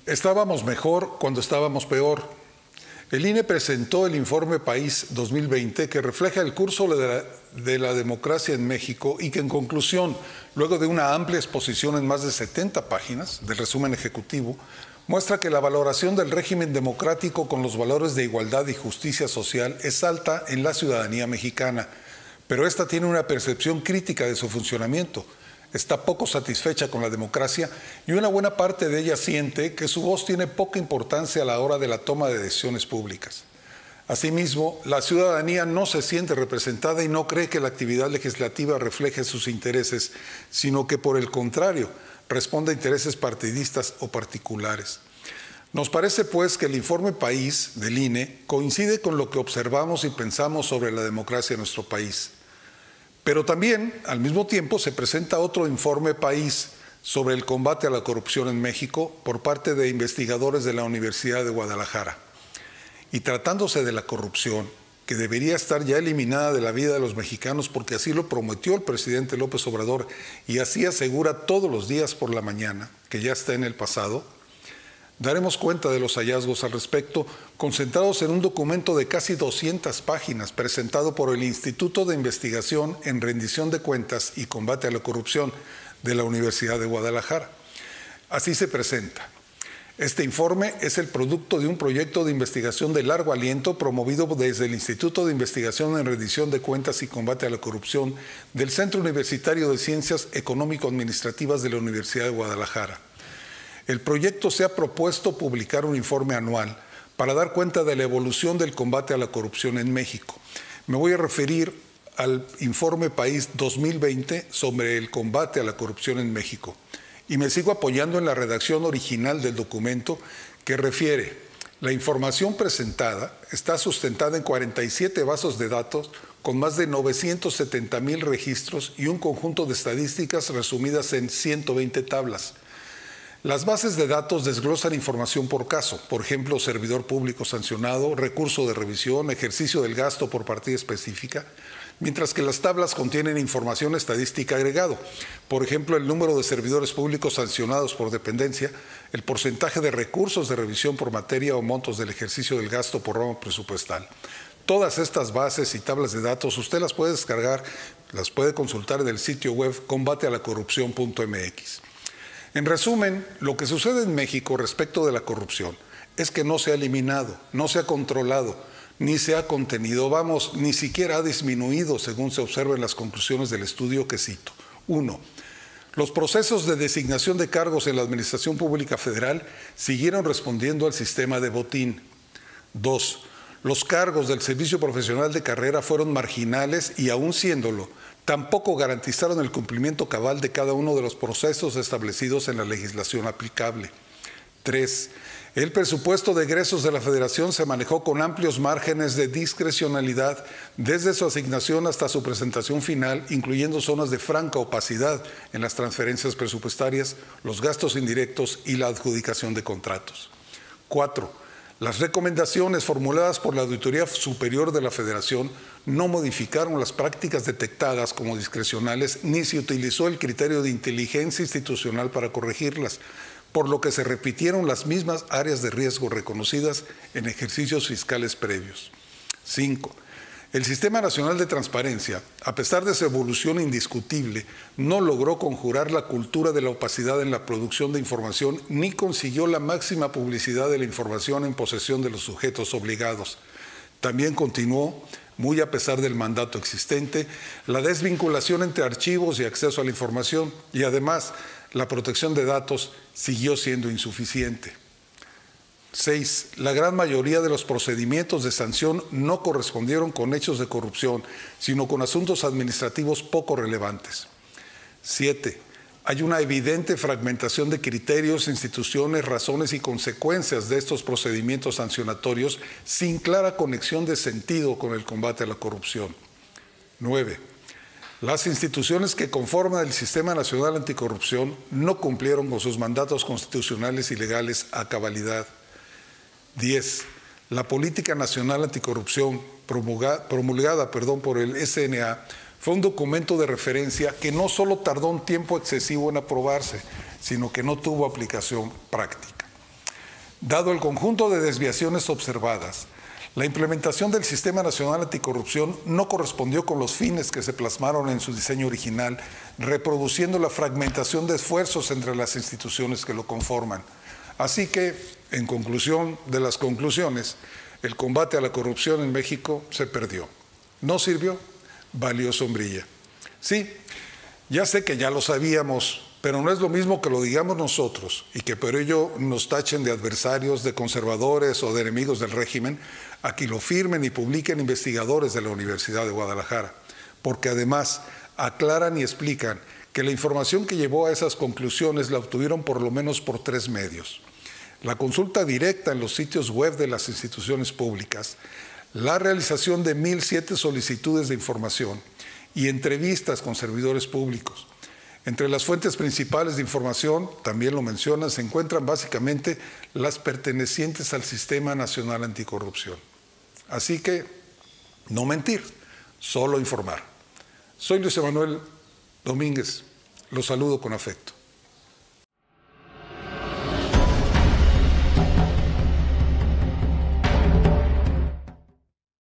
Estábamos mejor cuando estábamos peor. El INE presentó el informe País 2020 que refleja el curso de la democracia en México y que en conclusión, luego de una amplia exposición en más de 70 páginas del resumen ejecutivo, muestra que la valoración del régimen democrático con los valores de igualdad y justicia social es alta en la ciudadanía mexicana, pero esta tiene una percepción crítica de su funcionamiento. Está poco satisfecha con la democracia y una buena parte de ella siente que su voz tiene poca importancia a la hora de la toma de decisiones públicas. Asimismo, la ciudadanía no se siente representada y no cree que la actividad legislativa refleje sus intereses, sino que por el contrario, responde a intereses partidistas o particulares. Nos parece, pues, que el informe País del INE coincide con lo que observamos y pensamos sobre la democracia en nuestro país. Pero también, al mismo tiempo, se presenta otro informe País sobre el combate a la corrupción en México por parte de investigadores de la Universidad de Guadalajara. Y tratándose de la corrupción, que debería estar ya eliminada de la vida de los mexicanos porque así lo prometió el presidente López Obrador y así asegura todos los días por la mañana, que ya está en el pasado, daremos cuenta de los hallazgos al respecto, concentrados en un documento de casi 200 páginas presentado por el Instituto de Investigación en Rendición de Cuentas y Combate a la Corrupción de la Universidad de Guadalajara. Así se presenta. Este informe es el producto de un proyecto de investigación de largo aliento promovido desde el Instituto de Investigación en Rendición de Cuentas y Combate a la Corrupción del Centro Universitario de Ciencias Económico-Administrativas de la Universidad de Guadalajara. El proyecto se ha propuesto publicar un informe anual para dar cuenta de la evolución del combate a la corrupción en México. Me voy a referir al informe País 2020 sobre el combate a la corrupción en México y me sigo apoyando en la redacción original del documento que refiere: la información presentada está sustentada en 47 bases de datos con más de 970,000 registros y un conjunto de estadísticas resumidas en 120 tablas. Las bases de datos desglosan información por caso, por ejemplo, servidor público sancionado, recurso de revisión, ejercicio del gasto por partida específica, mientras que las tablas contienen información estadística agregado, por ejemplo, el número de servidores públicos sancionados por dependencia, el porcentaje de recursos de revisión por materia o montos del ejercicio del gasto por ramo presupuestal. Todas estas bases y tablas de datos usted las puede descargar, las puede consultar en el sitio web combatealacorrupción.mx. En resumen, lo que sucede en México respecto de la corrupción es que no se ha eliminado, no se ha controlado, ni se ha contenido, ni siquiera ha disminuido, según se observa en las conclusiones del estudio que cito. 1. Los procesos de designación de cargos en la Administración Pública Federal siguieron respondiendo al sistema de botín. 2. Los cargos del servicio profesional de carrera fueron marginales y, aún siéndolo, tampoco garantizaron el cumplimiento cabal de cada uno de los procesos establecidos en la legislación aplicable. 3. El presupuesto de egresos de la Federación se manejó con amplios márgenes de discrecionalidad desde su asignación hasta su presentación final, incluyendo zonas de franca opacidad en las transferencias presupuestarias, los gastos indirectos y la adjudicación de contratos. 4. Las recomendaciones formuladas por la Auditoría Superior de la Federación no modificaron las prácticas detectadas como discrecionales ni se utilizó el criterio de inteligencia institucional para corregirlas, por lo que se repitieron las mismas áreas de riesgo reconocidas en ejercicios fiscales previos. 5. El Sistema Nacional de Transparencia, a pesar de su evolución indiscutible, no logró conjurar la cultura de la opacidad en la producción de información ni consiguió la máxima publicidad de la información en posesión de los sujetos obligados. También continuó, muy a pesar del mandato existente, la desvinculación entre archivos y acceso a la información y además la protección de datos siguió siendo insuficiente. 6. La gran mayoría de los procedimientos de sanción no correspondieron con hechos de corrupción, sino con asuntos administrativos poco relevantes. 7. Hay una evidente fragmentación de criterios, instituciones, razones y consecuencias de estos procedimientos sancionatorios sin clara conexión de sentido con el combate a la corrupción. 9. Las instituciones que conforman el Sistema Nacional Anticorrupción no cumplieron con sus mandatos constitucionales y legales a cabalidad. 10. La Política Nacional Anticorrupción promulgada por el SNA fue un documento de referencia que no solo tardó un tiempo excesivo en aprobarse, sino que no tuvo aplicación práctica. Dado el conjunto de desviaciones observadas, la implementación del Sistema Nacional Anticorrupción no correspondió con los fines que se plasmaron en su diseño original, reproduciendo la fragmentación de esfuerzos entre las instituciones que lo conforman. Así que, en conclusión de las conclusiones, el combate a la corrupción en México se perdió. No sirvió, valió sombrilla. Sí, ya sé que ya lo sabíamos, pero no es lo mismo que lo digamos nosotros y que por ello nos tachen de adversarios, de conservadores o de enemigos del régimen, a que lo firmen y publiquen investigadores de la Universidad de Guadalajara, porque además aclaran y explican que la información que llevó a esas conclusiones la obtuvieron por lo menos por 3 medios. La consulta directa en los sitios web de las instituciones públicas, la realización de 1007 solicitudes de información y entrevistas con servidores públicos. Entre las fuentes principales de información, también lo mencionan, se encuentran básicamente las pertenecientes al Sistema Nacional Anticorrupción. Así que, no mentir, solo informar. Soy Luis Emanuel Domínguez, los saludo con afecto.